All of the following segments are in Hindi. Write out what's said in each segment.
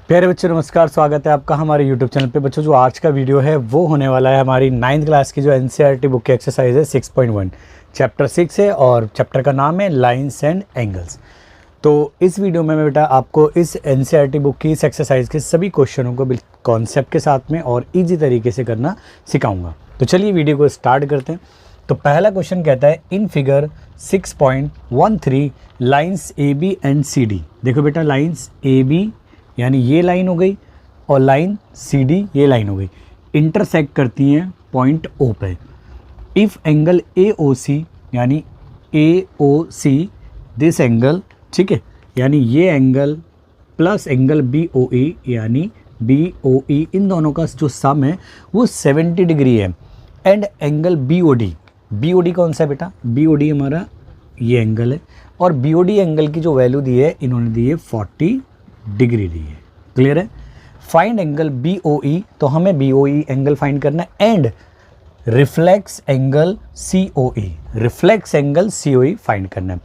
प्यारे बच्चों नमस्कार, स्वागत है आपका हमारे YouTube चैनल पे। बच्चों जो आज का वीडियो है वो होने वाला है हमारी 9th क्लास की जो NCERT बुक की एक्सरसाइज है 6.1 चैप्टर 6 है और चैप्टर का नाम है लाइन्स एंड एंगल्स। तो इस वीडियो में मैं बेटा आपको इस NCERT बुक की इस एक्सरसाइज के सभी क्वेश्चनों को कॉन्सेप्ट के साथ में और ईजी तरीके से करना सिखाऊंगा। तो चलिए वीडियो को स्टार्ट करते हैं। तो पहला क्वेश्चन कहता है in figure 6.13 lines AB and CD। देखो बेटा लाइन्स AB यानी ये लाइन हो गई और लाइन CD ये लाइन हो गई, इंटरसेक्ट करती हैं पॉइंट O पे। इफ़ एंगल AOC यानी AOC दिस एंगल, ठीक है, यानी ये एंगल प्लस एंगल BOE यानी BOE, इन दोनों का जो सम है वो 70 डिग्री है। एंड एंगल BOD कौन सा है बेटा? BOD हमारा ये एंगल है और BOD एंगल की जो वैल्यू दी है इन्होंने दी है 40 डिग्री दी है। क्लियर है? फाइंड एंगल BOE, तो हमें BOE एंगल फाइंड करना है। And reflex angle COE find करना है।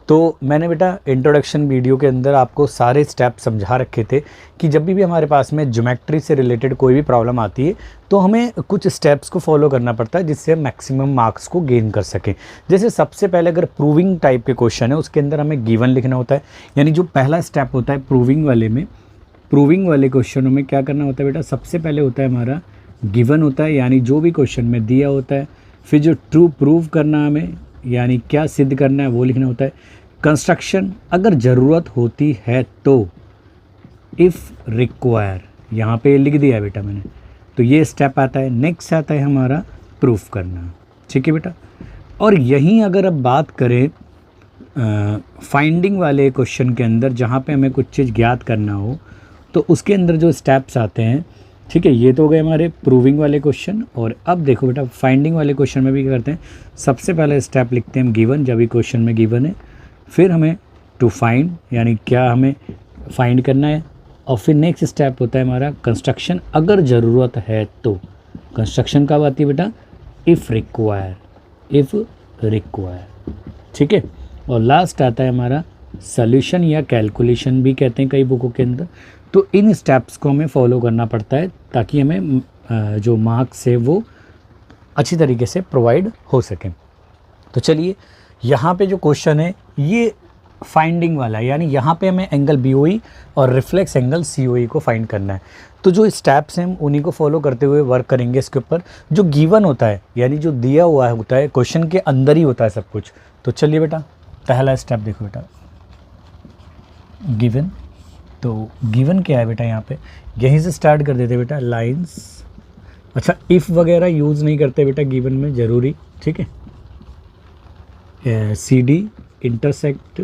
तो मैंने बेटा इंट्रोडक्शन वीडियो के अंदर आपको सारे स्टेप समझा रखे थे कि जब भी हमारे पास में ज्योमेट्री से रिलेटेड कोई भी प्रॉब्लम आती है तो हमें कुछ स्टेप्स को फॉलो करना पड़ता है जिससे हम मैक्सिमम मार्क्स को गेन कर सकें। जैसे सबसे पहले अगर प्रूविंग टाइप के क्वेश्चन है उसके अंदर हमें गिवन लिखना होता है, यानी जो पहला स्टेप होता है प्रूविंग वाले क्वेश्चनों में क्या करना होता है बेटा? सबसे पहले होता है हमारा गिवन होता है, यानी जो भी क्वेश्चन में दिया होता है। फिर जो ट्रू प्रूव करना है हमें, यानी क्या सिद्ध करना है वो लिखना होता है। कंस्ट्रक्शन अगर ज़रूरत होती है तो, इफ़ रिक्वायर, यहाँ पे लिख दिया है बेटा मैंने, तो ये स्टेप आता है। नेक्स्ट आता है हमारा प्रूफ करना, ठीक है बेटा। और यहीं अगर अब बात करें फाइंडिंग वाले क्वेश्चन के अंदर, जहाँ पे हमें कुछ चीज़ ज्ञात करना हो तो उसके अंदर जो स्टेप्स आते हैं, ठीक है, ये तो हो गए हमारे प्रूविंग वाले क्वेश्चन। और अब देखो बेटा फाइंडिंग वाले क्वेश्चन में भी क्या करते हैं? सबसे पहले स्टेप लिखते हैं हम गिवन, जब भी क्वेश्चन में गिवन है। फिर हमें टू फाइंड, यानी क्या हमें फाइंड करना है। और फिर नेक्स्ट स्टेप होता है हमारा कंस्ट्रक्शन, अगर ज़रूरत है तो। कंस्ट्रक्शन कब आती है बेटा? इफ़ रिक्वायर, ठीक है। और लास्ट आता है हमारा सॉल्यूशन या कैलकुलेशन भी कहते हैं कई बुकों के अंदर। तो इन स्टेप्स को हमें फॉलो करना पड़ता है ताकि हमें जो मार्क्स है वो अच्छी तरीके से प्रोवाइड हो सकें। तो चलिए यहाँ पे जो क्वेश्चन है ये फाइंडिंग वाला है, यानी यहाँ पे हमें एंगल BOE और रिफ्लेक्स एंगल COE को फाइंड करना है। तो जो स्टेप्स हैं हम उन्हीं को फॉलो करते हुए वर्क करेंगे इसके ऊपर। जो गिवन होता है यानी जो दिया हुआ होता है क्वेश्चन के अंदर ही होता है सब कुछ। तो चलिए बेटा पहला स्टेप देखो बेटा, गिवन। तो गिवन क्या है बेटा? यहाँ पे यहीं से स्टार्ट कर देते बेटा, लाइंस। अच्छा, इफ़ वगैरह यूज़ नहीं करते बेटा गिवन में, ज़रूरी, ठीक है। CD intersect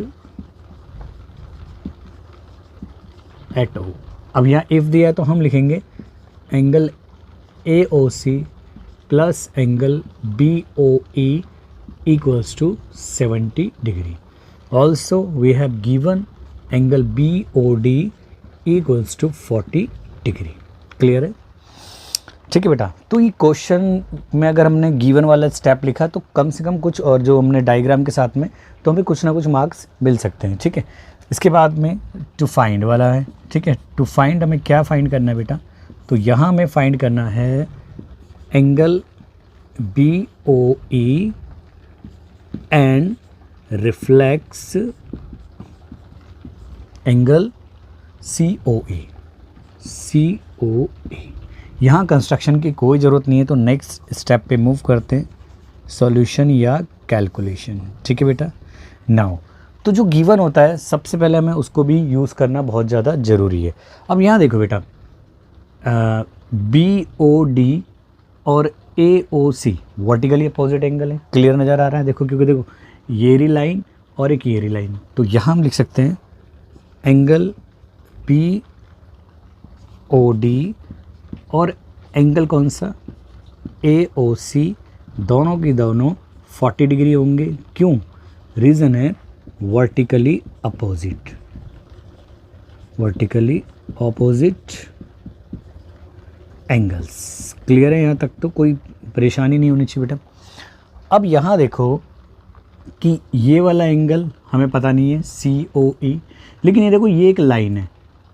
at O। अब यहाँ इफ़ दिया है तो हम लिखेंगे angle AOC plus angle BOE equals to 70 degree. Also we have given angle BOD equals to 40 degree. Clear है? ठीक है बेटा। तो ये क्वेश्चन में अगर हमने गिवन वाला स्टेप लिखा तो कम से कम कुछ, और जो हमने डायग्राम के साथ में, तो हमें कुछ ना कुछ मार्क्स मिल सकते हैं, ठीक है। इसके बाद में टू फाइंड वाला है, ठीक है। टू फाइंड हमें क्या फाइंड करना है बेटा? तो यहाँ हमें फाइंड करना है angle BOE and reflex angle COE। यहाँ कंस्ट्रक्शन की कोई ज़रूरत नहीं है, तो नेक्स्ट स्टेप पे मूव करते हैं, सॉल्यूशन या कैलकुलेशन, ठीक है बेटा। नाउ तो जो गिवन होता है सबसे पहले हमें उसको भी यूज़ करना बहुत ज़्यादा ज़रूरी है। अब यहाँ देखो बेटा BOD और AOC वर्टिकली अपोजिट एंगल है, क्लियर नज़र आ रहा है? देखो, क्योंकि देखो ये रही लाइन और एक ये रही लाइन, तो यहाँ हम लिख सकते हैं एंगल BOD और एंगल कौन सा? AOC, दोनों की दोनों 40 डिग्री होंगे। क्यों? रीज़न है वर्टिकली अपोजिट एंगल्स। क्लियर है? यहाँ तक तो कोई परेशानी नहीं होनी चाहिए बेटा। अब यहाँ देखो कि ये वाला एंगल हमें पता नहीं है COE, लेकिन ये देखो ये एक लाइन है,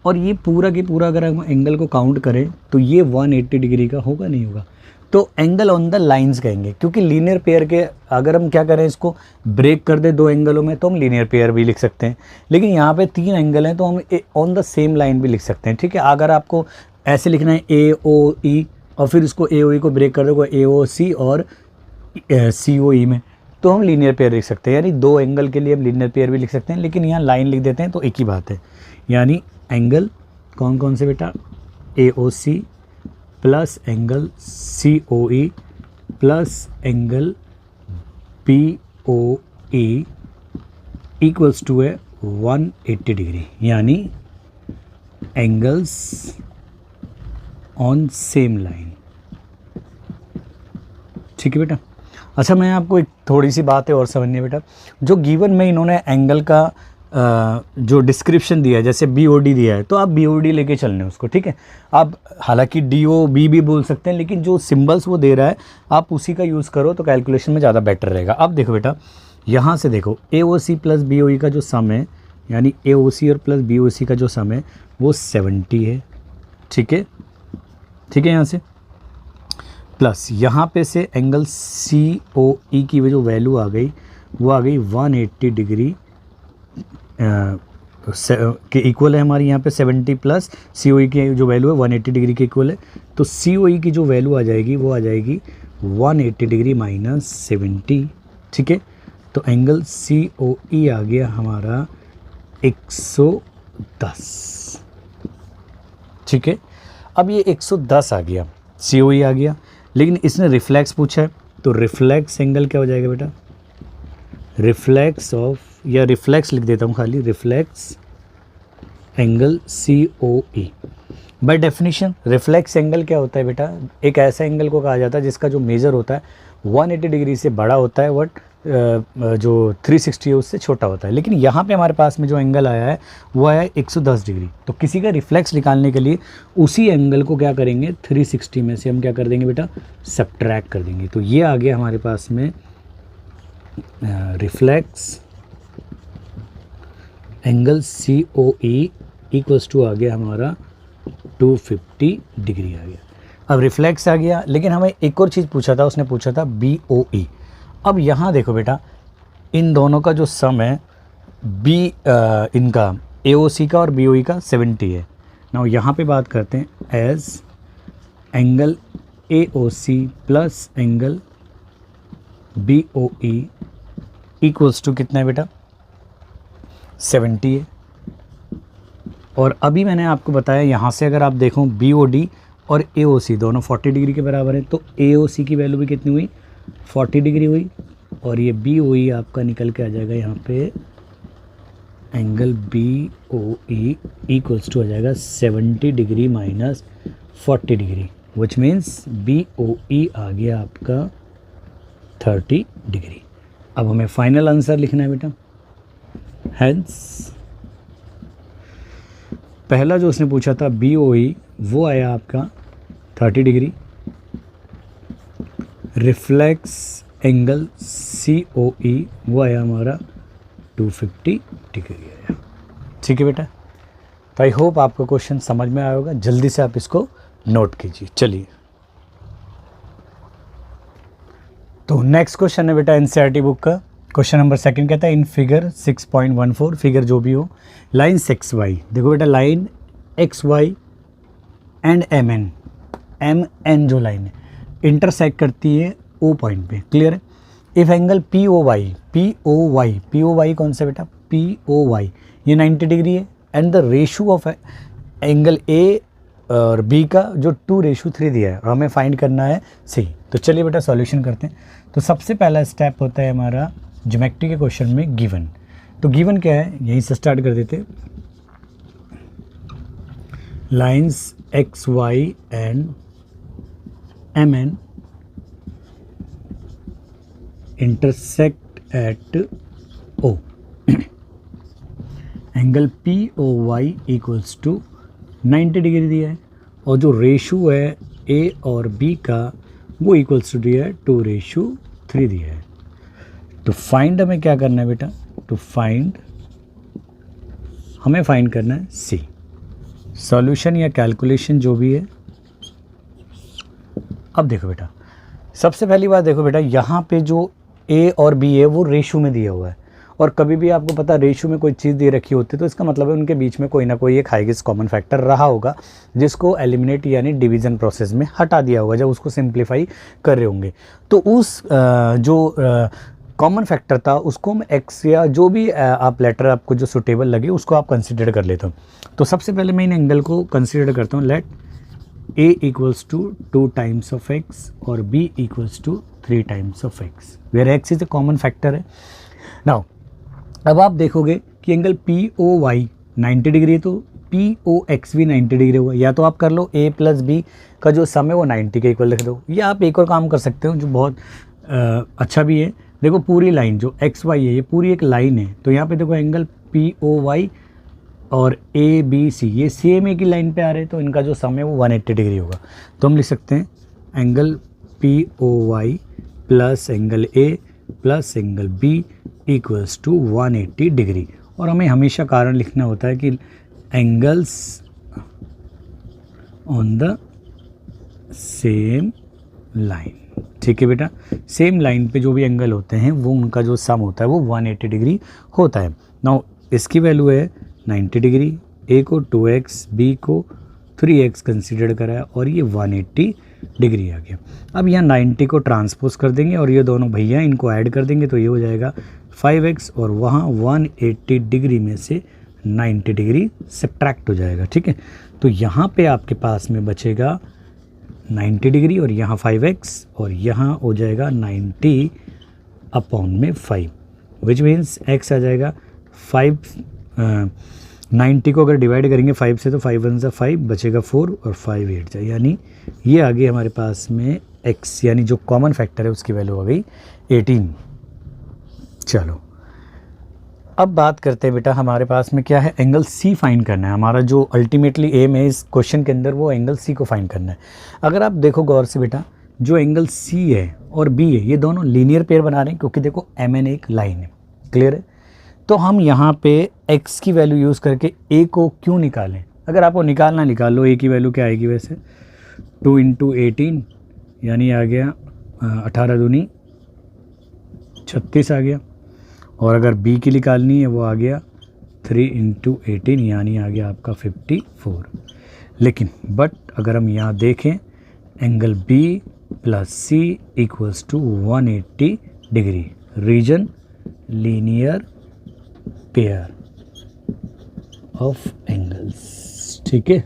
और ये पूरा के पूरा अगर हम एंगल को काउंट करें तो ये 180 डिग्री का होगा, नहीं होगा? तो एंगल ऑन द लाइंस कहेंगे, क्योंकि लीनियर पेयर के अगर हम क्या करें, इसको ब्रेक कर दे दो एंगलों में तो हम लीनियर पेयर भी लिख सकते हैं, लेकिन यहाँ पे 3 एंगल हैं तो हम ऑन द सेम लाइन भी लिख सकते हैं, ठीक है? अगर आपको ऐसे लिखना है AOE और फिर इसको AOE को ब्रेक कर दो AOC और COE में, तो हम लीनियर पेयर लिख सकते हैं, यानी 2 एंगल के लिए हम लीनियर पेयर भी लिख सकते हैं, लेकिन यहाँ लाइन लिख देते हैं तो एक ही बात है। यानी एंगल कौन कौन से बेटा, AOC plus angle COE plus angle BOE equals to है 180 डिग्री, यानी एंगल्स ऑन सेम लाइन। ठीक है बेटा? अच्छा, मैं आपको एक थोड़ी सी बात है और समझनी है बेटा। जो गिवन में इन्होंने एंगल का जो डिस्क्रिप्शन दिया है, जैसे BOD दिया है, तो आप BOD लेके चलने उसको, ठीक है? आप हालांकि DOB भी बोल सकते हैं, लेकिन जो सिंबल्स वो दे रहा है आप उसी का यूज़ करो तो कैलकुलेशन में ज़्यादा बेटर रहेगा। अब देखो बेटा, यहाँ से देखो AOC प्लस BOE का जो सम है, यानी AOC और प्लस BOC का जो सम है वो 70 है, ठीक है? ठीक है, यहाँ से प्लस यहाँ पे से एंगल COE की जो वैल्यू आ गई वो आ गई 180 डिग्री के इक्वल है हमारी, यहाँ पे 70 प्लस COE की जो वैल्यू है 180 डिग्री के इक्वल है, तो COE की जो वैल्यू आ जाएगी वो आ जाएगी 180 डिग्री माइनस 70, ठीक है? तो एंगल COE आ गया हमारा 110, ठीक है? अब ये 110 आ गया, COE आ गया, लेकिन इसने रिफ्लेक्स पूछा है, तो रिफ्लेक्स एंगल क्या हो जाएगा बेटा, रिफ्लेक्स ऑफ, या रिफ्लेक्स लिख देता हूँ खाली, reflex angle COE। By definition reflex angle क्या होता है बेटा, एक ऐसा एंगल को कहा जाता है जिसका जो मेजर होता है 180 डिग्री से बड़ा होता है, बट जो 360 है उससे छोटा होता है। लेकिन यहाँ पे हमारे पास में जो एंगल आया है वो आया है 110 डिग्री, तो किसी का रिफ्लेक्स निकालने के लिए उसी एंगल को क्या करेंगे, 360 में से हम क्या कर देंगे बेटा, सब्ट्रैक्ट कर देंगे। तो ये आ गया हमारे पास में reflex angle COE equals to आ गया हमारा 250 डिग्री आ गया। अब रिफ्लेक्स आ गया, लेकिन हमें एक और चीज़ पूछा था, उसने पूछा था BOE। अब यहाँ देखो बेटा, इन दोनों का जो सम है इनका AOC का और BOE का 70 है। नाउ यहाँ पे बात करते हैं as angle AOC plus angle BOE equals to कितना है बेटा, 70 है। और अभी मैंने आपको बताया यहाँ से अगर आप देखो BOD और AOC दोनों 40 डिग्री के बराबर हैं, तो AOC की वैल्यू भी कितनी हुई, 40 डिग्री हुई, और ये BOE आपका निकल के आ जाएगा यहाँ पे एंगल BOE इक्वल्स टू आ जाएगा 70 degree minus 40 degree, which means BOE आ गया आपका 30 डिग्री। अब हमें फाइनल आंसर लिखना है बेटा। हेंस पहला जो उसने पूछा था BOE वो आया आपका 30 डिग्री, रिफ्लेक्स एंगल COE वो आया हमारा 250 डिग्री आया। ठीक है बेटा, तो आई होप आपको क्वेश्चन समझ में आया होगा, जल्दी से आप इसको नोट कीजिए। चलिए, तो नेक्स्ट क्वेश्चन है बेटा NCERT बुक का, क्वेश्चन नंबर 2 कहता है इन फिगर 6.14, फिगर जो भी हो, लाइन XY, देखो बेटा लाइन XY एंड MN जो लाइन है इंटरसेक्ट करती है O पॉइंट पे, क्लियर है? इफ एंगल POY कौन सा बेटा, POY ये 90 डिग्री है, and the ratio of angle A और B का जो 2:3 दिया है, और हमें फाइंड करना है C। तो चलिए बेटा सॉल्यूशन करते हैं। तो सबसे पहला स्टेप होता है हमारा ज्योमेट्री के क्वेश्चन में गिवन। तो गिवन क्या है, यहीं से स्टार्ट कर देते, lines XY and MN intersect at O, angle POY equals to 90 degree दिया है, और जो रेशो है A और B का वो इक्वल्स टू दिया है 2:3 दिया है। तो फाइंड हमें क्या करना है बेटा, हमें फाइंड करना है C। सॉल्यूशन या कैलकुलेशन जो भी है। अब देखो बेटा, सबसे पहली बात देखो बेटा, यहाँ पे जो ए और बी है वो रेशो में दिया हुआ है, और कभी भी आपको पता रेशो में कोई चीज़ दे रखी होती है तो इसका मतलब है उनके बीच में कोई ना कोई एक हाईएस्ट कॉमन फैक्टर रहा होगा जिसको एलिमिनेट यानी डिवीज़न प्रोसेस में हटा दिया होगा जब उसको सिंप्लीफाई कर रहे होंगे। तो उस जो कॉमन फैक्टर था उसको हम एक्स या जो भी आप लेटर आपको जो सुटेबल लगे उसको आप कंसिडर कर लेते हो। तो सबसे पहले मैं इन एंगल को कंसिडर करता हूँ। Let a equals to 2 times of x और b equals to 3 times of x, where x is a common factor है। नाउ अब आप देखोगे कि angle P O Y 90 degree है तो पी ओ एक्स भी 90 डिग्री होगा। या तो आप कर लो a प्लस बी का जो सम है वो 90 के इक्वल लिख दो, या आप एक और काम कर सकते हो जो बहुत अच्छा भी है। देखो पूरी लाइन जो एक्स वाई है ये पूरी एक लाइन है, तो यहाँ पे देखो एंगल पी ओ वाई और ए बी सी ये सेम एक ही लाइन पे आ रहे हैं, तो इनका जो सम है वो 180 डिग्री होगा। तो हम लिख सकते हैं angle P O Y plus angle A plus angle B equals to 180 degree. और हमें हमेशा कारण लिखना होता है कि angles on the same line. ठीक है बेटा, सेम लाइन पे जो भी एंगल होते हैं वो उनका जो सम होता है वो 180 डिग्री होता है। नाउ इसकी वैल्यू है 90 डिग्री, ए को 2x बी को 3x कंसिडर करा है और ये 180 डिग्री आ गया। अब यहाँ 90 को ट्रांसपोज कर देंगे और ये दोनों भैया इनको ऐड कर देंगे तो ये हो जाएगा 5x और वहाँ 180 डिग्री में से 90 डिग्री सब्ट्रैक्ट हो जाएगा। ठीक है, तो यहाँ पे आपके पास में बचेगा 90 डिग्री और यहाँ 5x और यहाँ हो जाएगा 90 अपॉन में 5, विच मीन्स x आ जाएगा 90 को अगर डिवाइड करेंगे 5 से तो 5 1 5 बचेगा 4 और 5 8 जाए, यानी ये आ गई हमारे पास में x यानी जो कॉमन फैक्टर है उसकी वैल्यू आ गई 18। चलो अब बात करते हैं बेटा, हमारे पास में क्या है, एंगल सी फाइंड करना है। हमारा जो अल्टीमेटली एम है इस क्वेश्चन के अंदर वो एंगल सी को फाइंड करना है। अगर आप देखो गौर से बेटा, जो एंगल सी है और बी है ये दोनों लीनियर पेयर बना रहे हैं क्योंकि देखो एम एन एक लाइन है। क्लियर है, तो हम यहाँ पे x की वैल्यू यूज़ करके a को क्यों निकालें। अगर आपको निकालना निकाल लो, a की वैल्यू क्या आएगी वैसे 2 × 18 यानी आ गया 18 दूनी 36 आ गया, और अगर b की निकालनी है वो आ गया 3 × 18 यानी आ गया आपका 54। लेकिन बट अगर हम यहाँ देखें angle b plus C equals to 180 degree, reason linear pair of angles. ठीक है,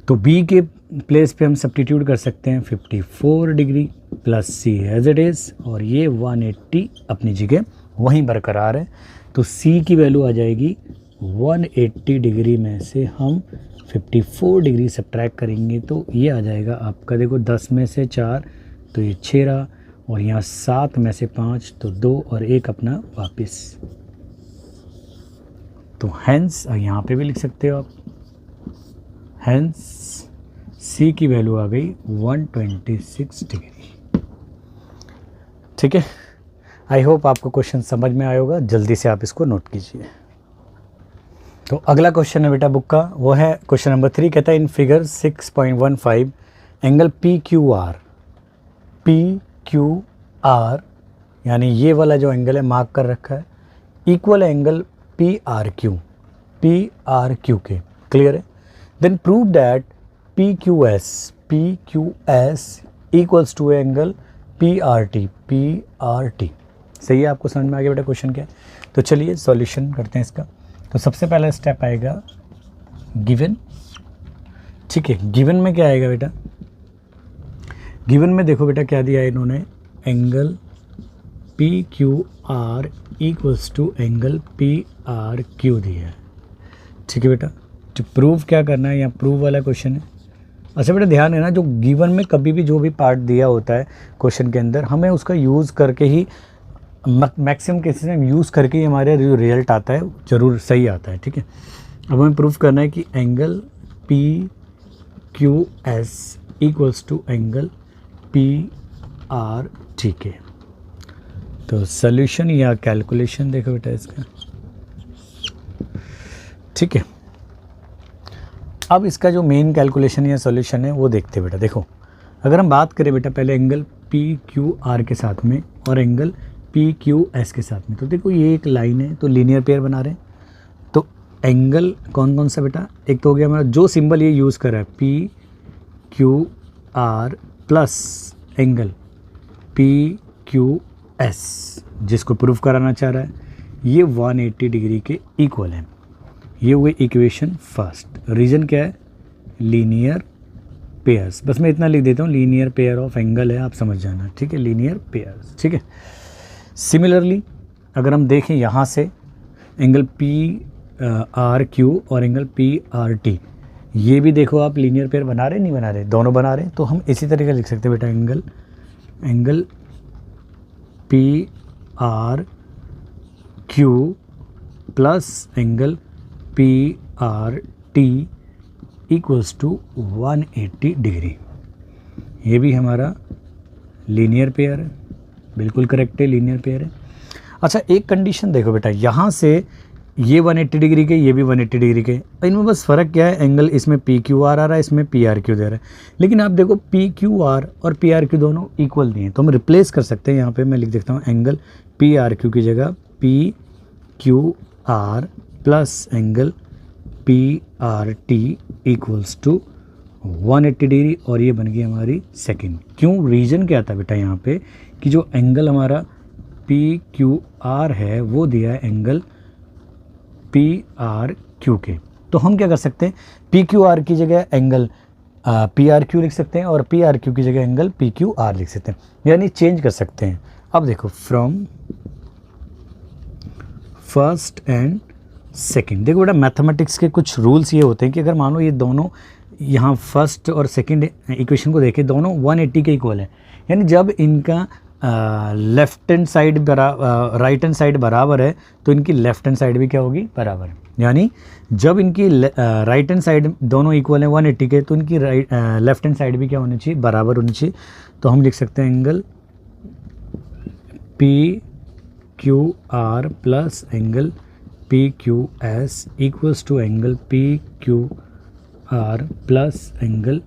तो b के प्लेस पे हम सब्स्टिट्यूट कर सकते हैं 54 degree plus C as it is, और ये 180 अपनी जगह वहीं बरकरार है। तो c की वैल्यू आ जाएगी 180 डिग्री में से हम 54 डिग्री सब्ट्रैक्ट करेंगे तो ये आ जाएगा आपका, देखो 10 में से 4 तो ये 6 रहा, और यहाँ 7 में से 5 तो 2 और 1 अपना वापस। तो हैंस यहाँ पे भी लिख सकते हो आप, हैंस सी की वैल्यू आ गई 126 डिग्री। ठीक है, आई होप आपको क्वेश्चन समझ में आया होगा, जल्दी से आप इसको नोट कीजिए। तो अगला क्वेश्चन है बेटा बुक का, वो है क्वेश्चन नंबर 3। कहता है in figure 6.15 angle P Q are यानी ये वाला जो एंगल है मार्क कर रखा है equal angle P R Q के। क्लियर है, then prove that P Q S equals to angle P R T. सही है, आपको समझ में आ गया बेटा क्वेश्चन क्या है। तो चलिए सॉल्यूशन करते हैं इसका। तो सबसे पहला स्टेप आएगा गिवन। ठीक है, गिवन में क्या आएगा बेटा, गिवन में देखो बेटा क्या दिया है इन्होंने, angle P Q R equals to angle P R Q दिया है। ठीक है बेटा, तो प्रूव क्या करना है, यहाँ प्रूव वाला क्वेश्चन है। अच्छा बेटा ध्यान है ना, जो गिवन में कभी भी जो भी पार्ट दिया होता है क्वेश्चन के अंदर हमें उसका यूज़ करके ही, मैक्सिमम केसेस में यूज़ करके ही हमारे जो रिजल्ट आता है ज़रूर सही आता है। ठीक है, अब हमें प्रूव करना है कि angle P Q S equals to angle P R. ठीक है, तो सॉल्यूशन या कैलकुलेशन देखो बेटा इसका। ठीक है, अब इसका जो मेन कैलकुलेशन या सॉल्यूशन है वो देखते हैं बेटा। देखो अगर हम बात करें बेटा पहले एंगल पी क्यू आर के साथ में और एंगल पी क्यू एस के साथ में, तो देखो ये एक लाइन है तो लीनियर पेयर बना रहे हैं। तो एंगल कौन कौन सा बेटा, एक तो हो गया हमारा जो सिंबल ये यूज़ कर रहा है P Q R plus angle P Q S, जिसको प्रूफ कराना चाह रहा है, ये 180 डिग्री के इक्वल है। ये हुए इक्वेशन फर्स्ट। रीजन क्या है, लीनियर पेयर्स। बस मैं इतना लिख देता हूँ, लीनियर पेयर ऑफ एंगल है, आप समझ जाना, ठीक है, लीनियर पेयर्स, ठीक है। सिमिलरली अगर हम देखें यहाँ से एंगल पी आर क्यू और एंगल पी आर टी, ये भी देखो आप लीनियर पेयर बना रहे नहीं बना रहे, दोनों बना रहे हैं। तो हम इसी तरीके लिख सकते हैं बेटा angle P R Q plus angle P R T equals to 180 degree. ये भी हमारा लीनियर पेयर है, बिल्कुल करेक्ट है, लीनियर पेयर है। अच्छा एक कंडीशन देखो बेटा, यहाँ से ये 180 डिग्री के, ये भी 180 डिग्री के, इनमें बस फ़र्क क्या है, एंगल इसमें पी क्यू आर आ रहा है, इसमें पी आर क्यू दे रहा है। लेकिन आप देखो पी क्यू आर और पी आर क्यू दोनों इक्वल दिए हैं, तो हम रिप्लेस कर सकते हैं। यहाँ पे मैं लिख देता हूँ एंगल पी आर क्यू की जगह P Q R plus angle P R T equals to 180 degree, और ये बन गई हमारी सेकेंड। क्यों, रीजन क्या था बेटा यहाँ पे कि जो एंगल हमारा पी क्यू आर है वो दिया है एंगल पी आर क्यू के। तो हम क्या कर सकते हैं, पी क्यू आर की जगह एंगल पी आर क्यू लिख सकते हैं और पी आर क्यू की जगह एंगल पी क्यू आर लिख सकते हैं, यानी चेंज कर सकते हैं। अब देखो फ्रॉम फर्स्ट एंड सेकंड, देखो बेटा मैथमेटिक्स के कुछ रूल्स ये होते हैं कि अगर मान लो ये दोनों यहाँ फर्स्ट और सेकंड इक्वेशन को देखें, दोनों 180 के इक्वल है, यानी जब इनका left hand side right hand side बराबर है तो इनकी लेफ्ट हैंड साइड भी क्या होगी, बराबर। यानी जब इनकी राइट हैंड साइड दोनों इक्वल है 180 के, तो इनकी लेफ्ट हैंड साइड भी क्या होनी चाहिए, बराबर होनी चाहिए। तो हम लिख सकते हैं angle P Q R plus angle P Q S equals to angle P Q R plus angle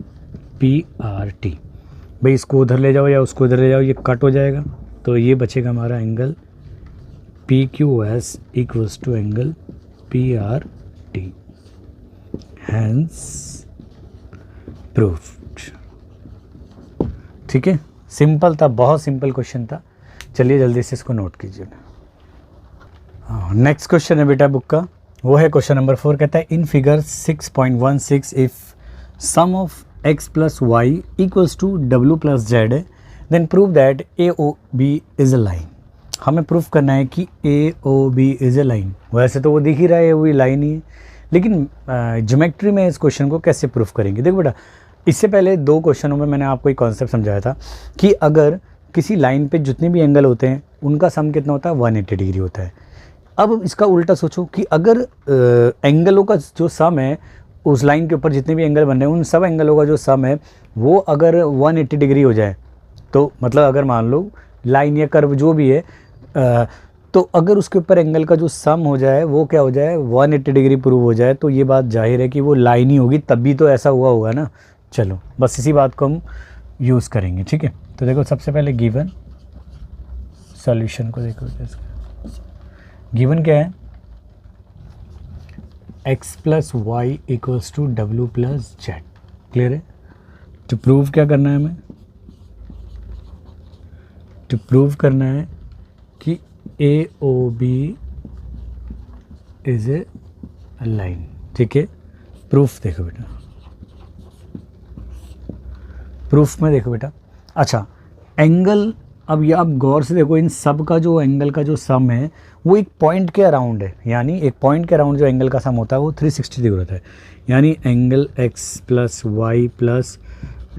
P R T. भाई इसको उधर ले जाओ या उसको उधर ले जाओ, ये कट हो जाएगा, तो ये बचेगा हमारा angle P Q S equals to angle P R T. Hence proved. ठीक है, सिंपल था, बहुत सिंपल क्वेश्चन था। चलिए जल्दी से इसको नोट कीजिए। नेक्स्ट क्वेश्चन है बेटा बुक का, वो है क्वेश्चन नंबर 4। कहता है in figure 6.16 if sum of x plus Y equals to w plus z है, then prove that A O B is a line. हमें प्रूफ करना है कि A O B is a line. वैसे तो वो दिख ही रहा है, वही लाइन ही है, लेकिन ज्योमेट्री में इस क्वेश्चन को कैसे प्रूफ करेंगे। देखो बेटा, इससे पहले 2 क्वेश्चनों में मैंने आपको एक कॉन्सेप्ट समझाया था कि अगर किसी लाइन पे जितने भी एंगल होते हैं उनका सम कितना होता है, 180 डिग्री होता है। अब इसका उल्टा सोचो कि अगर एंगलों का जो सम है, उस लाइन के ऊपर जितने भी एंगल बन रहे हैं उन सब एंगलों का जो सम है वो अगर 180 डिग्री हो जाए, तो मतलब अगर मान लो लाइन या कर्व जो भी है, तो अगर उसके ऊपर एंगल का जो सम हो जाए वो क्या हो जाए, 180 डिग्री प्रूव हो जाए, तो ये बात जाहिर है कि वो लाइन ही होगी, तभी तो ऐसा हुआ होगा ना। चलो बस इसी बात को हम यूज़ करेंगे, ठीक है। तो देखो सबसे पहले गिवन सॉल्यूशन को देखो, गिवन क्या है, x plus Y equals to W plus Z. Clear है। तो प्रूव क्या करना है हमें, तो प्रूव करना है कि A O B is a line. ठीक है, प्रूफ देखो बेटा, प्रूफ में देखो बेटा। अच्छा एंगल, अब ये आप गौर से देखो, इन सब का जो एंगल का जो सम है वो एक पॉइंट के अराउंड है, यानी एक पॉइंट के अराउंड जो एंगल का सम होता है वो 360 डिग्री होता है। यानी angle x plus Y plus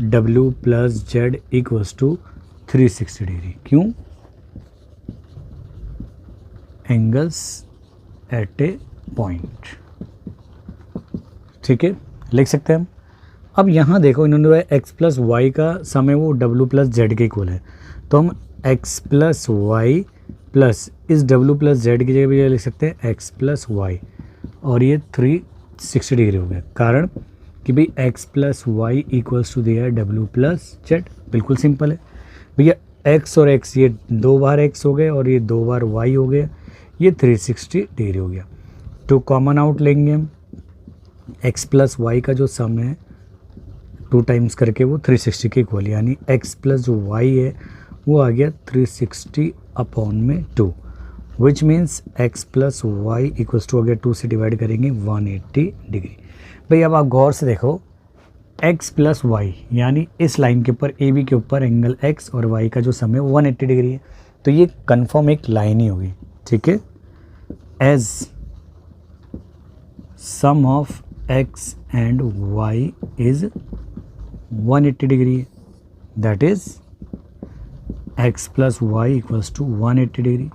W plus Z equals to 360 degree. क्यों, एंगल्स एट ए पॉइंट। ठीक है, लिख सकते हैं हम। अब यहाँ देखो इन्होंने x प्लस वाई का सम है वो w प्लस जेड के इक्वल है, तो हम x प्लस वाई प्लस इस w प्लस जेड की जगह भी लिख सकते हैं x प्लस वाई, और ये 360 डिग्री हो गया। कारण कि भाई x plus Y equals to दिया है w प्लस जेड। बिल्कुल सिंपल है भैया, x और x ये 2 बार x हो गए और ये 2 बार y हो गया, ये 360 डिग्री हो गया। तो कॉमन आउट लेंगे हम, x प्लस वाई का जो सम है 2 टाइम्स करके वो 360 के इक्वल, यानी x प्लस जो y है वो आ गया 360 अपॉन में 2, which means x plus Y equals to हो गया 2 से डिवाइड करेंगे 180 डिग्री। भाई अब आप गौर से देखो, x प्लस वाई यानी इस लाइन के ऊपर AB के ऊपर एंगल x और y का जो सम है 180 डिग्री है, तो ये कन्फर्म एक लाइन ही होगी, ठीक है। As sum of x and y is 180 degree, that is x plus Y equals to 180 degree.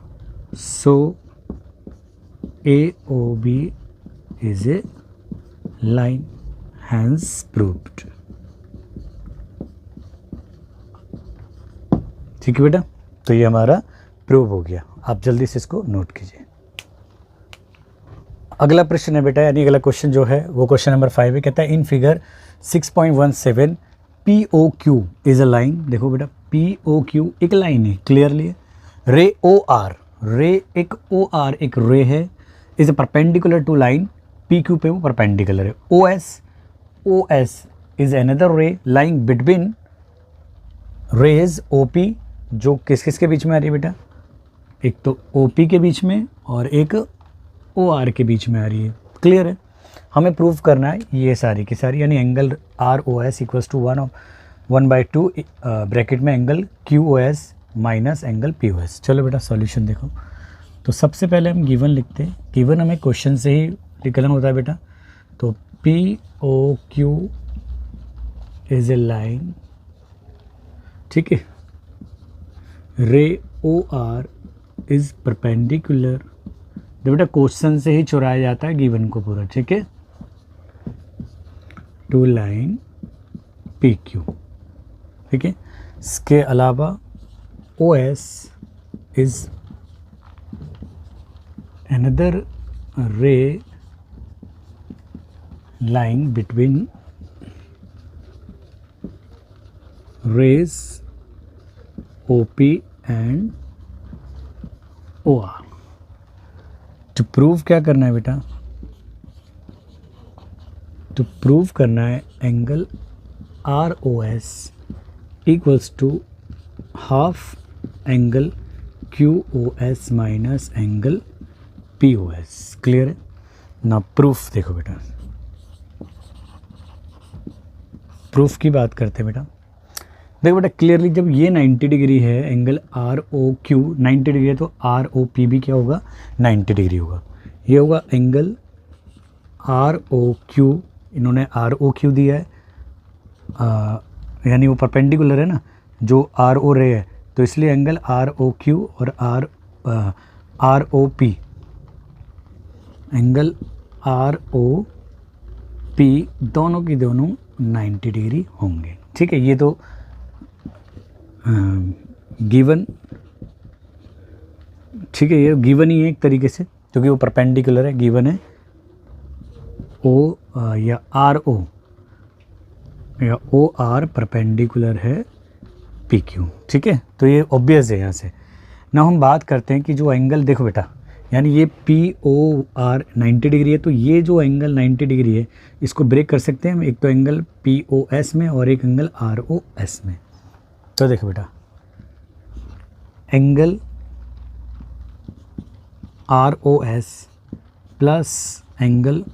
So AOB is a line, hence proved। ठीक है बेटा, तो ये हमारा प्रूव हो गया। आप जल्दी से इसको नोट कीजिए। अगला प्रश्न है बेटा, यानी अगला क्वेश्चन जो है वो क्वेश्चन नंबर 5 है। कहता है in figure 6.17 POQ is a line. देखो बेटा, POQ एक लाइन है, क्लियरली है। रे OR, रे एक OR एक रे है, is a perpendicular to line PQ पे वो परपेंडिकुलर है। OS is another ray lying between rays OP, जो किस किस के बीच में आ रही है बेटा, एक तो OP के बीच में और एक OR के बीच में आ रही है। क्लियर है, हमें प्रूव करना है ये सारी की सारी, यानी angle ROS equals to 1/2 bracket में angle QOS minus angle POS। चलो बेटा सॉल्यूशन देखो। तो सबसे पहले हम गिवन लिखते हैं, गिवन हमें क्वेश्चन से ही निकलना होता है बेटा। तो POQ इज ए लाइन, ठीक है। रे OR इज परपेंडिकुलर, तो बेटा क्वेश्चन से ही चुराया जाता है गिवन को पूरा, ठीक है, टू लाइन PQ, ठीक है। इसके अलावा OS is another ray lying between rays OP and OR। तो प्रूव क्या करना है बेटा, तो प्रूव करना है angle ROS equals to half angle QOS minus angle POS। Clear है ना। प्रूफ देखो बेटा, प्रूफ की बात करते हैं बेटा। देखो बेटा क्लियरली, जब ये 90 डिग्री है, एंगल ROQ 90 डिग्री है, तो ROP भी क्या होगा, 90 डिग्री होगा। ये होगा एंगल ROQ, इन्होंने ROQ दिया है, यानी वो परपेंडिकुलर है ना, जो RO रे है, तो इसलिए एंगल ROQ और ROP, एंगल ROP दोनों की दोनों 90 डिग्री होंगे, ठीक है। ये तो गिवन, ठीक है, ये गिवन ही है एक तरीके से, क्योंकि वो परपेंडिकुलर है, गिवन है। या RO या OR परपेंडिकुलर है PQ, ठीक है। तो ये ऑब्वियस है यहाँ से ना। हम बात करते हैं कि जो एंगल देखो बेटा, यानी ये POR 90 डिग्री है, तो ये जो एंगल 90 डिग्री है इसको ब्रेक कर सकते हैं हम, एक तो एंगल POS में और एक एंगल ROS में। तो देखो बेटा, angle ROS plus angle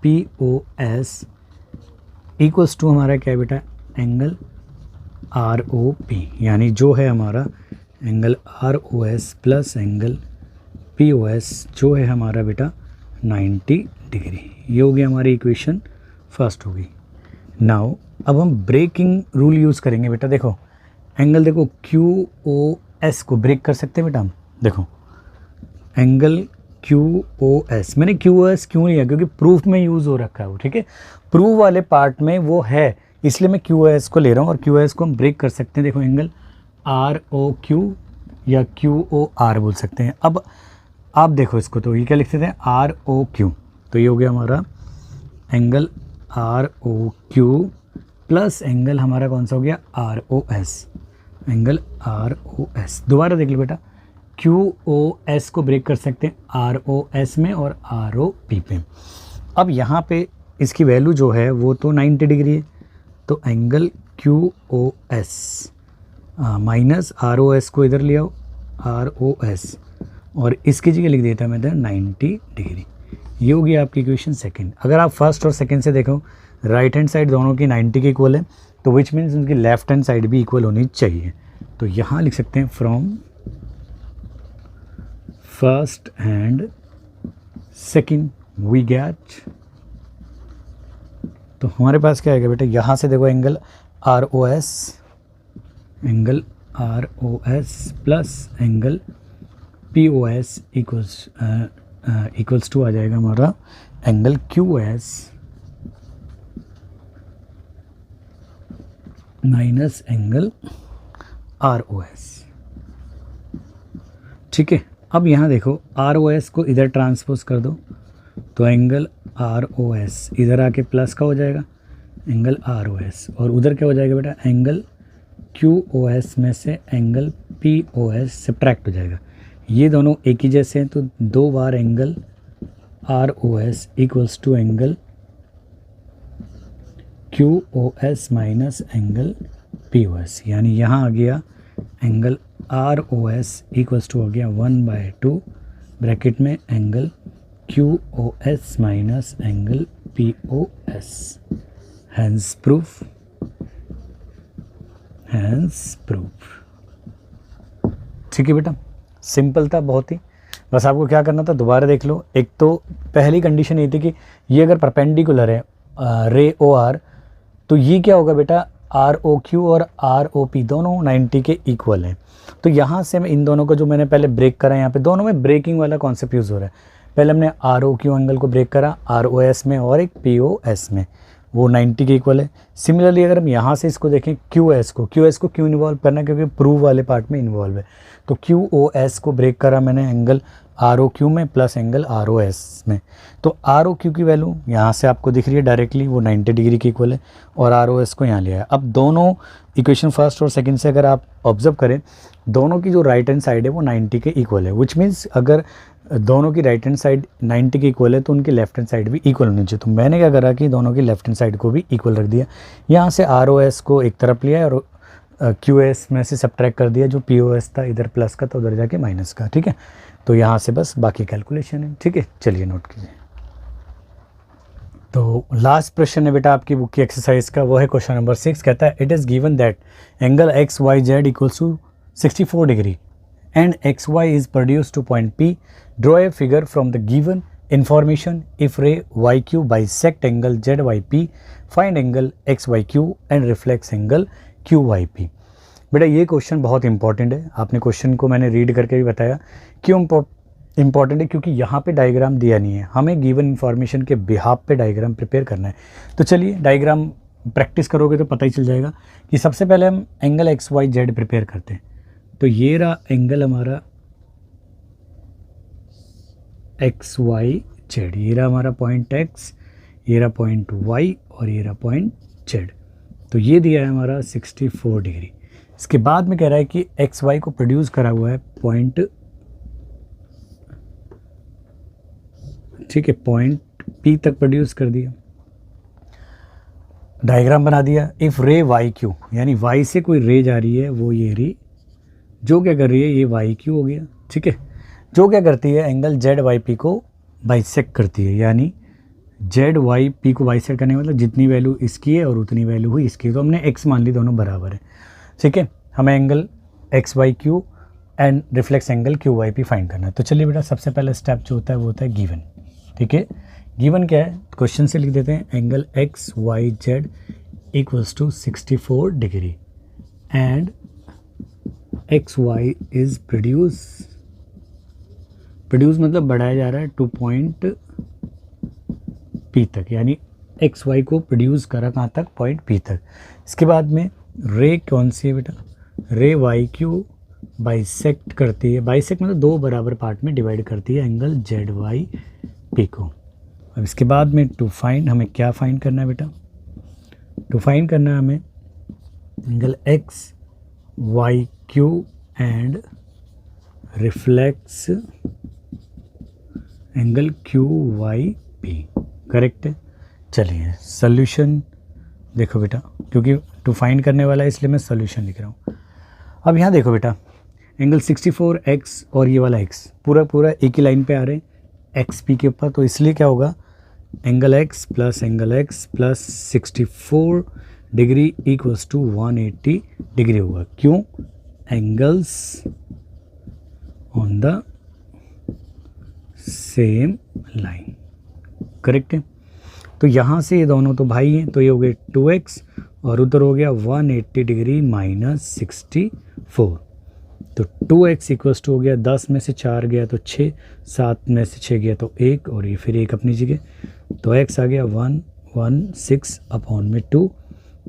POS equals to हमारा क्या है बेटा, एंगल ROP, यानी जो है हमारा angle ROS plus angle POS जो है हमारा बेटा 90 डिग्री। ये हो गई हमारी इक्वेशन फर्स्ट होगी। नाउ अब हम ब्रेकिंग रूल यूज़ करेंगे बेटा। देखो एंगल, देखो QOS को ब्रेक कर सकते हैं बेटा हम। देखो एंगल QOS, मैंने QOS क्यों लिया, क्योंकि प्रूफ में यूज़ हो रखा है वो, ठीक है। प्रूफ वाले पार्ट में वो है, इसलिए मैं QOS को ले रहा हूँ, और QOS को हम ब्रेक कर सकते हैं। देखो एंगल ROQ या QOR बोल सकते हैं। अब आप देखो इसको, तो ये क्या लिख सकते हैं, ROQ, तो ये हो गया हमारा angle R O Q plus angle हमारा कौन सा हो गया R O S, angle R O S. दोबारा देख लो बेटा, क्यू ओ एस को ब्रेक कर सकते हैं आर ओ एस में और आर ओ पी पे। अब यहाँ पे इसकी वैल्यू जो है वो तो 90 डिग्री है, तो angle Q O S minus R O S को इधर ले आओ आर ओ एस, और इसकी जगह लिख देता मैं इधर 90 डिग्री। ये हो गया आपकी इक्वेशन सेकंड। अगर आप फर्स्ट और सेकंड से देखो, राइट हैंड साइड दोनों की 90 के इक्वल है, तो विच मीन्स उनकी लेफ्ट हैंड साइड भी इक्वल होनी चाहिए। तो यहाँ लिख सकते हैं from first and second we get, तो हमारे पास क्या आएगा बेटा, यहाँ से देखो angle R O S, angle R O S plus angle P O S equals to आ जाएगा हमारा angle Q S minus angle R O S. ठीक है, अब यहाँ देखो आर ओ एस को इधर ट्रांसपोज कर दो, तो एंगल आर ओ एस इधर आके प्लस का हो जाएगा एंगल आर ओ एस, और उधर क्या हो जाएगा बेटा, एंगल क्यू ओ एस में से angle P O S subtract हो जाएगा। ये दोनों एक ही जैसे हैं, तो दो बार angle R O S equals to angle Q O S minus angle P O S, यानी यहाँ आ गया angle R O S equals to हो गया 1/2 ब्रैकेट में angle Q O S minus angle P O S. Hence proof, hence proof. ठीक है बेटा, सिंपल था बहुत ही, बस आपको क्या करना था दोबारा देख लो। एक तो पहली कंडीशन ये थी कि ये अगर परपेंडिकुलर है रे ओ आर, तो ये क्या होगा बेटा, आर ओ क्यू और आर ओ पी दोनों 90 के इक्वल हैं। तो यहाँ से मैं इन दोनों को जो मैंने पहले ब्रेक करा, यहाँ पे दोनों में ब्रेकिंग वाला कॉन्सेप्ट यूज़ हो रहा है। पहले हमने आर ओ क्यू एंगल को ब्रेक करा आर ओ एस में और एक पी ओ एस में, वो 90 के इक्वल है। सिमिलरली अगर हम यहाँ से इसको देखें क्यू एस को क्यों इन्वॉल्व करना है, क्योंकि प्रूव वाले पार्ट में इन्वॉल्व है। तो क्यू ओ एस को ब्रेक करा मैंने एंगल आर ओ क्यू में plus angle R O S में, तो आर ओ क्यू की वैल्यू यहाँ से आपको दिख रही है डायरेक्टली, वो 90 डिग्री के इक्वल है, और आर ओ एस को यहाँ लिया है। अब दोनों इक्वेशन फर्स्ट और सेकंड से अगर आप ऑब्जर्व करें, दोनों की जो राइट हैंड साइड है वो 90 के इक्वल है, विच मीन्स अगर दोनों की राइट हैंड साइड 90 के इक्वल है तो उनकी लेफ्ट हैंड साइड भी इक्वल होनी चाहिए। तो मैंने क्या करा कि दोनों की लेफ्ट हैंड साइड को भी इक्वल रख दिया, यहाँ से आर ओ एस को एक तरफ लिया और क्यू एस में से सब्ट्रैक्ट कर दिया, जो पी ओ एस था इधर प्लस का तो उधर जाके माइनस का। ठीक है, तो यहाँ से बस बाकी कैलकुलेशन है। ठीक है, चलिए नोट कीजिए। तो लास्ट प्रश्न है बेटा आपकी बुक की एक्सरसाइज का, वो है क्वेश्चन नंबर 6। कहता है it is given that angle X Y Z equals to 64 degree and X Y is produce to point P, draw a figure from the given information if ray Y Q bisect angle Z Y P, find angle X Y Q and reflex angle Q Y P. बेटा ये क्वेश्चन बहुत इंपॉर्टेंट है, आपने क्वेश्चन को मैंने रीड करके भी बताया क्यों इंपॉर्टेंट है, क्योंकि यहाँ पे डायग्राम दिया नहीं है, हमें गिवन इन्फॉर्मेशन के बिहाफ पे डायग्राम प्रिपेयर करना है। तो चलिए डायग्राम प्रैक्टिस करोगे तो पता ही चल जाएगा कि सबसे पहले हम angle X Y Z prepare करते हैं। तो ये रहा एंगल हमारा एक्स वाई जेड, ये रहा हमारा पॉइंट एक्स, ये रहा पॉइंट वाई और ये रहा पॉइंट जेड। तो ये दिया है हमारा 64 डिग्री। इसके बाद में कह रहा है कि एक्स वाई को प्रोड्यूस करा हुआ है पॉइंट, ठीक है, पॉइंट पी तक प्रोड्यूस कर दिया, डायग्राम बना दिया। इफ रे वाई क्यू, यानी वाई से कोई रे जा रही है, वो ये रे जो क्या कर रही है, ये वाई क्यू हो गया। ठीक है, जो क्या करती है, एंगल जेड वाई पी को बाइसेक्ट करती है, यानी जेड वाई पी को बाइसेक्ट करने का मतलब जितनी वैल्यू इसकी है और उतनी वैल्यू हुई इसकी, तो हमने एक्स मान ली, दोनों बराबर है। ठीक है, हमें angle X Y Q and reflex angle Q Y P find करना है। तो चलिए बेटा सबसे पहला स्टेप जो होता है वो होता है गिवन। ठीक है, गिवन क्या है, क्वेश्चन से लिख देते हैं angle X Y Z equals to 64 degree and X Y is produce मतलब बढ़ाया जा रहा है टू पॉइंट पी तक, यानी एक्स वाई को प्रोड्यूस करा कहाँ तक, पॉइंट पी तक। इसके बाद में रे कौन सी है बेटा, रे वाई क्यू बाइसेक्ट करती है, बाइसेक्ट मतलब दो बराबर पार्ट में डिवाइड करती है एंगल जेड वाई पी को। अब इसके बाद में टू फाइंड, हमें क्या फाइंड करना है बेटा? टू फाइंड करना है हमें angle X Y Q and reflex angle Q Y P. Correct है। चलिए सोल्यूशन देखो बेटा, क्योंकि टू फाइंड करने वाला है इसलिए मैं सोल्यूशन लिख रहा हूँ। अब यहाँ देखो बेटा, एंगल 64x और ये वाला x पूरा पूरा एक ही लाइन पे आ रहे हैं एक्स पी के ऊपर, तो इसलिए क्या होगा, angle x plus 64 degree equals to 180 degree होगा। क्यों? Angles on the same line. Correct है। तो यहाँ से ये दोनों तो भाई हैं, तो ये हो गए 2x और उधर हो गया 180 डिग्री माइनस 64। तो 2x इक्वल्स टू हो गया 10 में से 4 गया तो 6, 7 में से 6 गया तो 1 और ये फिर 1 अपनी जगह, तो x आ गया 116 अपॉन में 2,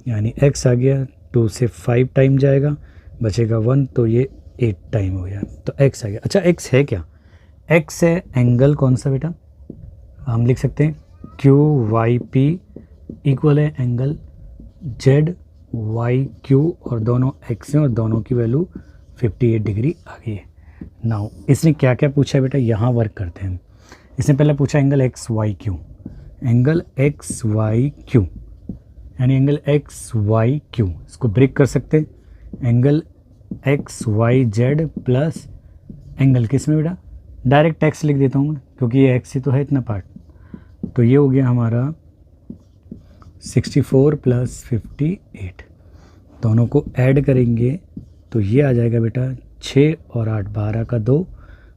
यानी x आ गया 2 से 5 टाइम जाएगा, बचेगा 1, तो ये 8 टाइम हो गया, तो x आ गया। अच्छा x है क्या? x है एंगल कौन सा बेटा? हम लिख सकते हैं क्यू वाई पी इक्वल है एंगल जेड वाई क्यू और दोनों x हैं और दोनों की वैल्यू 58 डिग्री आ गई है। नाउ इसने क्या क्या पूछा है बेटा, यहाँ वर्क करते हैं। इसने पहले पूछा angle X Y Q, angle X Y Q यानी एंगल एक्स वाई क्यू, इसको ब्रेक कर सकते हैं angle X Y Z plus angle किस में बेटा, डायरेक्ट एक्स लिख देता हूँ मैं क्योंकि ये एक्स ही तो है इतना पार्ट। तो ये हो गया हमारा 64 प्लस 58, दोनों को ऐड करेंगे तो ये आ जाएगा बेटा 6 और 8 12 का 2,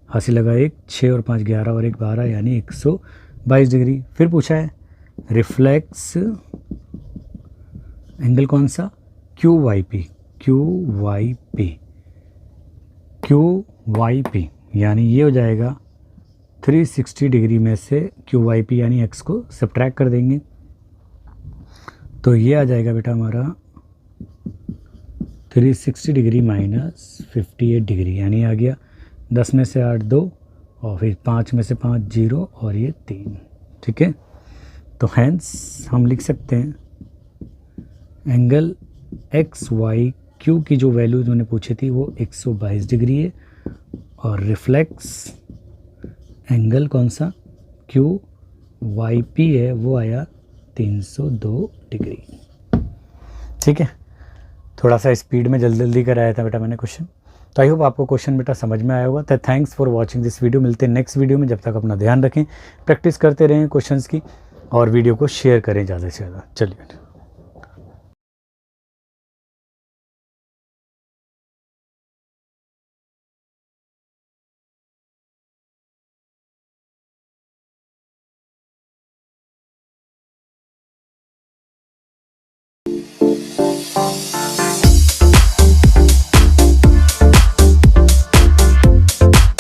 हासिल लगा 1, 6 और 5 11 और 1 12 यानी 122 डिग्री। फिर पूछा है रिफ्लेक्स एंगल कौन सा, Q Y P, Q Y P, Q Y P यानी ये हो जाएगा 360 डिग्री में से क्यू वाई पी यानी एक्स को सब्ट्रैक्ट कर देंगे, तो ये आ जाएगा बेटा हमारा 360 डिग्री माइनस 58 डिग्री, यानी आ गया 10 में से 8 2 और फिर 5 में से 5 0 और ये 3। ठीक है, तो हैंस हम लिख सकते हैं एंगल एक्स वाई क्यू की जो वैल्यू उन्होंने पूछी थी वो 122 डिग्री है और रिफ्लेक्स एंगल कौन सा, क्यू वाई पी है, वो आया 302 डिग्री। ठीक है, थोड़ा सा स्पीड में जल्दी कराया था बेटा मैंने क्वेश्चन, तो आई होप आपको क्वेश्चन बेटा समझ में आया होगा। तो thanks for watching this video, मिलते हैं नेक्स्ट वीडियो में। जब तक अपना ध्यान रखें, प्रैक्टिस करते रहें क्वेश्चंस की और वीडियो को शेयर करें ज़्यादा से ज़्यादा। चलिए।